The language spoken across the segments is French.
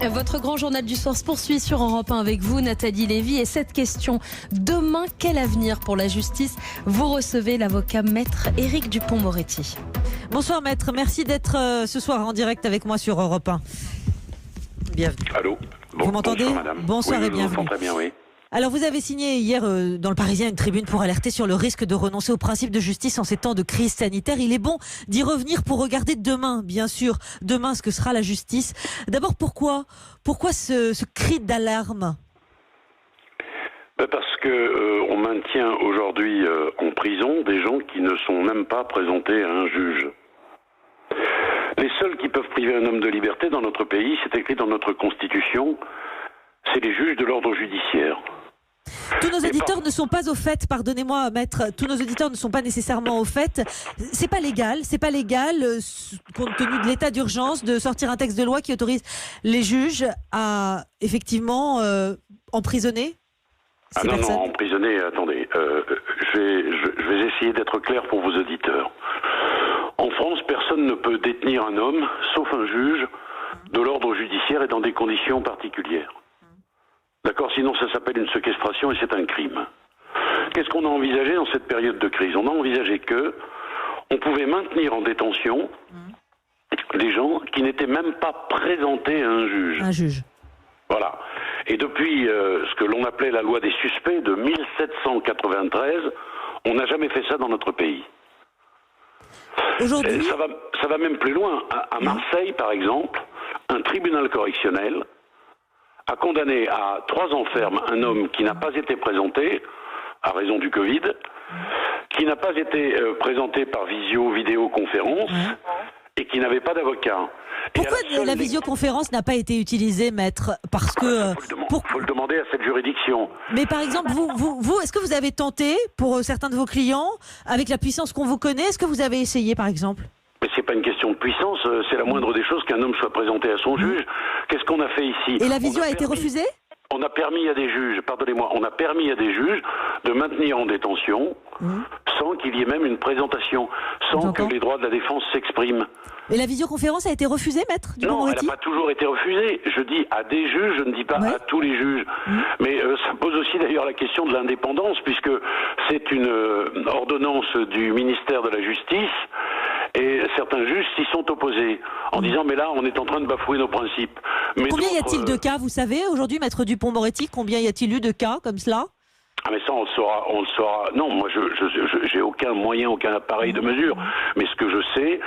Votre grand journal du soir se poursuit sur Europe 1 avec vous, Nathalie Lévy. Et cette question, demain, quel avenir pour la justice? Vous recevez l'avocat maître Éric Dupond-Moretti. Bonsoir maître, merci d'être ce soir en direct avec moi sur Europe 1. Bienvenue. Allô. Vous m'entendez? Bonsoir madame. Bonsoir oui, et bienvenue. Je vous entends très bien, oui. Alors vous avez signé hier dans le Parisien une tribune pour alerter sur le risque de renoncer au principe de justice en ces temps de crise sanitaire. Il est bon d'y revenir pour regarder demain, bien sûr, demain ce que sera la justice. D'abord pourquoi ce cri d'alarme? Parce que on maintient aujourd'hui en prison des gens qui ne sont même pas présentés à un juge. Les seuls qui peuvent priver un homme de liberté dans notre pays, c'est écrit dans notre Constitution, c'est les juges de l'ordre judiciaire. Tous nos auditeurs ne sont pas au fait, pardonnez-moi maître, tous nos auditeurs ne sont pas nécessairement au fait. C'est pas légal, compte tenu de l'état d'urgence, de sortir un texte de loi qui autorise les juges à effectivement emprisonner ces personnes. Non, emprisonner, attendez, je vais essayer d'être clair pour vos auditeurs. En France, personne ne peut détenir un homme, sauf un juge, de l'ordre judiciaire et dans des conditions particulières. D'accord, sinon ça s'appelle une séquestration et c'est un crime. Qu'est-ce qu'on a envisagé dans cette période de crise? On a envisagé que on pouvait maintenir en détention des gens qui n'étaient même pas présentés à un juge. Un juge. Voilà. Et depuis ce que l'on appelait la loi des suspects de 1793, on n'a jamais fait ça dans notre pays. Aujourd'hui, ça va même plus loin. À Marseille, par exemple, un tribunal correctionnel a condamné à 3 ans ferme un homme qui n'a pas été présenté, à raison du Covid, qui n'a pas été présenté par vidéoconférence et qui n'avait pas d'avocat. Pourquoi la visioconférence n'a pas été utilisée, maître? Parce que faut le demander à cette juridiction. Mais par exemple, vous, est-ce que vous avez tenté, pour certains de vos clients, avec la puissance qu'on vous connaît, est-ce que vous avez essayé, par exemple? Mais c'est pas une question de puissance, c'est la moindre des choses qu'un homme soit présenté à son juge. Qu'est-ce qu'on a fait ici? Et la visio a été refusée? On a permis à des juges, pardonnez-moi, on a permis à des juges de maintenir en détention sans qu'il y ait même une présentation, sans que les droits de la défense s'expriment. Et la visioconférence a été refusée, maître Non, elle n'a pas toujours été refusée. Je dis à des juges, je ne dis pas à tous les juges. Mais ça pose aussi d'ailleurs la question de l'indépendance, puisque c'est une ordonnance du ministère de la Justice, et certains juges s'y sont opposés, en disant mais là on est en train de bafouer nos principes. Mais combien y a-t-il de cas, vous savez, aujourd'hui, maître Dupond-Moretti, combien y a-t-il eu de cas comme cela? Ah mais ça on le saura. Non, moi j'ai aucun moyen, aucun appareil de mesure. Mais ce que je sais,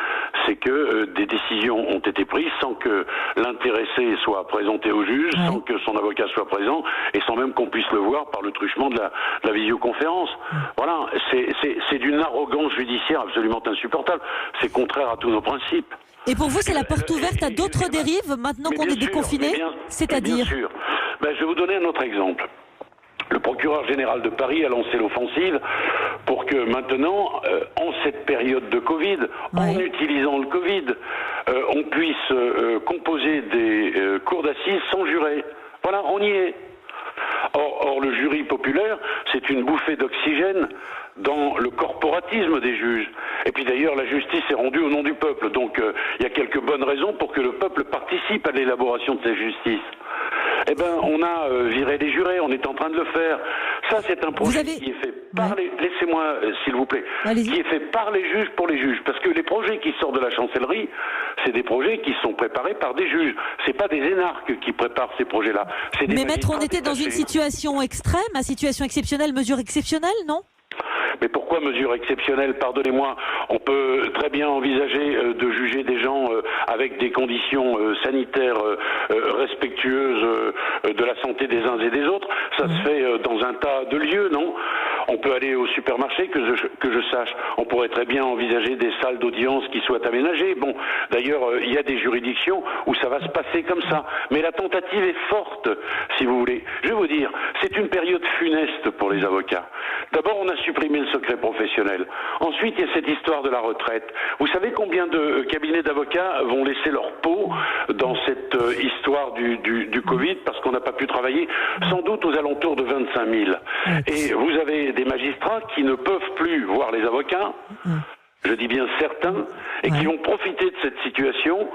c'est que des décisions ont été prises sans que l'intéressé soit présenté au juge, sans que son avocat soit présent, et sans même qu'on puisse le voir par le truchement de la visioconférence. Voilà, c'est d'une arrogance judiciaire absolument insupportable. C'est contraire à tous nos principes. Et pour vous, c'est la porte ouverte à d'autres dérives maintenant qu'on est déconfiné? C'est-à-dire? Bien sûr. Je vais vous donner un autre exemple. Le procureur général de Paris a lancé l'offensive pour que maintenant, en cette période de Covid, en utilisant le Covid, on puisse composer des cours d'assises sans juré. Voilà, on y est. Or, le jury populaire, c'est une bouffée d'oxygène dans le corporatisme des juges. Et puis d'ailleurs, la justice est rendue au nom du peuple. Donc, il y a quelques bonnes raisons pour que le peuple participe à l'élaboration de cette justice. Eh bien, on a viré les jurés, on est en train de le faire. Ça, c'est un projet qui est fait par les... Laissez-moi, s'il vous plaît. Qui est fait par les juges pour les juges. Parce que les projets qui sortent de la chancellerie, c'est des projets qui sont préparés par des juges. C'est pas des énarques qui préparent ces projets-là. Mais maître, on était dans une situation extrême, à situation exceptionnelle, mesure exceptionnelle, non? Mais pourquoi mesure exceptionnelle? Pardonnez-moi, on peut très bien envisager de juger des gens avec des conditions sanitaires respectueuses de la santé des uns et des autres. Ça se fait dans un tas de lieux, non? On peut aller au supermarché, que je sache. On pourrait très bien envisager des salles d'audience qui soient aménagées. Bon, d'ailleurs, il y a des juridictions où ça va se passer comme ça. Mais la tentative est forte, si vous voulez. Je vais vous dire, c'est une période funeste pour les avocats. D'abord, on a supprimé le secret professionnel. Ensuite, il y a cette histoire de la retraite. Vous savez combien de cabinets d'avocats vont laisser leur peau dans cette histoire du Covid parce qu'on n'a pas pu travailler? Sans doute aux alentours de 25 000. Et vous avez des magistrats qui ne peuvent plus voir les avocats, je dis bien certains, et qui vont profiter de cette situation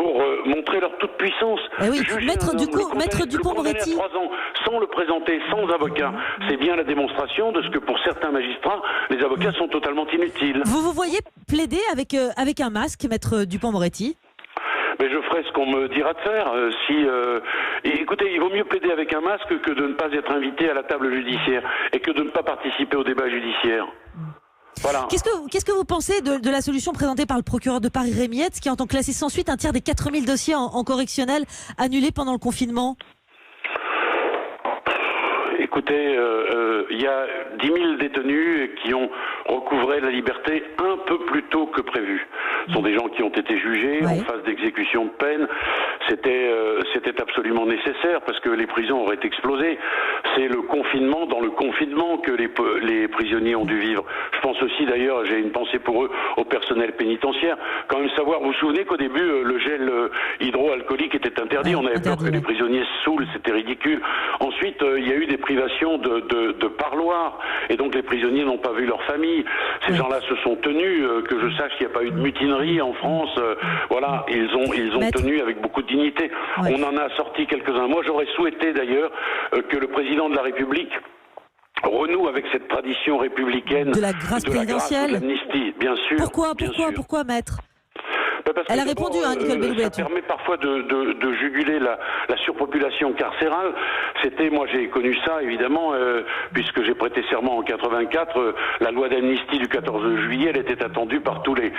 pour montrer leur toute puissance. Eh oui, Juger Maître un homme, Maître le Dupond-Moretti. condamner à 3 ans sans le présenter, sans avocat, c'est bien la démonstration de ce que pour certains magistrats, les avocats sont totalement inutiles. Vous voyez plaider avec un masque, Maître Dupond-Moretti? Mais je ferai ce qu'on me dira de faire. Écoutez, il vaut mieux plaider avec un masque que de ne pas être invité à la table judiciaire et que de ne pas participer au débat judiciaire. Voilà. Qu'est-ce que vous pensez de la solution présentée par le procureur de Paris, Rémi Hetz, qui entend classer sans suite un tiers des 4000 dossiers en correctionnel annulés pendant le confinement? Écoutez, il y a 10 000 détenus qui ont recouvré la liberté un peu plus tôt que prévu. Ce sont des gens qui ont été jugés en phase d'exécution de peine. C'était absolument nécessaire parce que les prisons auraient explosé. C'est le confinement dans le confinement que les prisonniers ont dû vivre. Je pense aussi d'ailleurs, j'ai une pensée pour eux, au personnel pénitentiaire. Quand même savoir, vous vous souvenez qu'au début, le gel hydroalcoolique était interdit. On avait peur que les prisonniers se saoulent, c'était ridicule. Ensuite, il y a eu des privations de parloir et donc les prisonniers n'ont pas vu leur famille. Ces gens-là se sont tenus, que je sache qu'il n'y a pas eu de mutinerie en France. Voilà, ils ont tenu avec beaucoup de dignité. On en a sorti quelques-uns. Moi, j'aurais souhaité d'ailleurs que le président de la République renoue avec cette tradition républicaine de la grâce présidentielle, de l'amnistie, bien sûr. Pourquoi, maître? Parce Elle a répondu, Nicole Belloubet. Ça permet parfois de juguler la surpopulation carcérale. Moi j'ai connu ça évidemment, puisque j'ai prêté serment en 84. La loi d'amnistie du 14 juillet, elle était attendue par tous les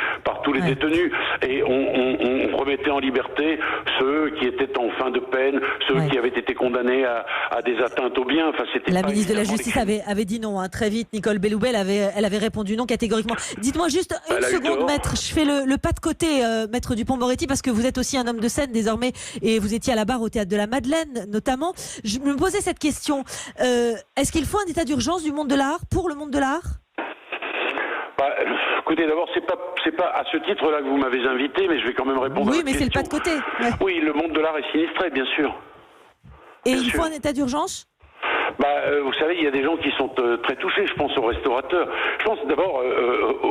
détenus. Et on remettait en liberté ceux qui étaient en fin de peine, ceux qui avaient été condamnés à des atteintes aux biens. Enfin, c'était la ministre de la Justice avait dit non, très vite. Nicole Belloubet, elle avait répondu non catégoriquement. Dites-moi juste une seconde, maître. Je fais le pas de côté, Maître Dupond-Moretti, parce que vous êtes aussi un homme de scène désormais et vous étiez à la barre au Théâtre de la Madeleine notamment. Je me posais cette question. Est-ce qu'il faut un état d'urgence du monde de l'art pour le monde de l'art? Écoutez, d'abord, c'est pas à ce titre-là que vous m'avez invité, mais je vais quand même répondre à votre question. Oui, mais c'est le pas de côté. Ouais. Oui, le monde de l'art est sinistré, bien sûr. Et il faut un état d'urgence? Vous savez, il y a des gens qui sont très touchés. Je pense aux restaurateurs. Je pense d'abord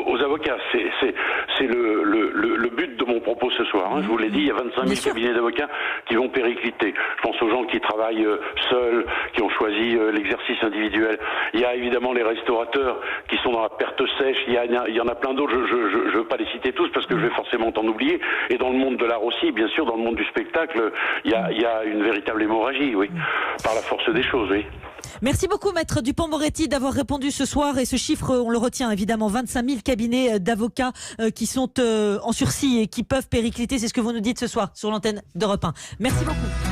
aux avocats. C'est le but de mon propos ce soir. Je vous l'ai dit, il y a 25 000 cabinets d'avocats qui vont péricliter. Je pense aux gens qui travaillent seuls, qui ont choisi l'exercice individuel. Il y a évidemment les restaurateurs qui sont dans la perte sèche. Il y en a plein d'autres. Je ne veux pas les citer tous parce que je vais forcément t'en oublier. Et dans le monde de l'art aussi, bien sûr, dans le monde du spectacle, il y a une véritable hémorragie, oui, par la force des choses, oui. Merci beaucoup, Maître Dupond-Moretti, d'avoir répondu ce soir. Et ce chiffre, on le retient évidemment, 25 000 cabinets d'avocats qui sont en sursis et qui peuvent péricliter. C'est ce que vous nous dites ce soir sur l'antenne d'Europe 1. Merci beaucoup.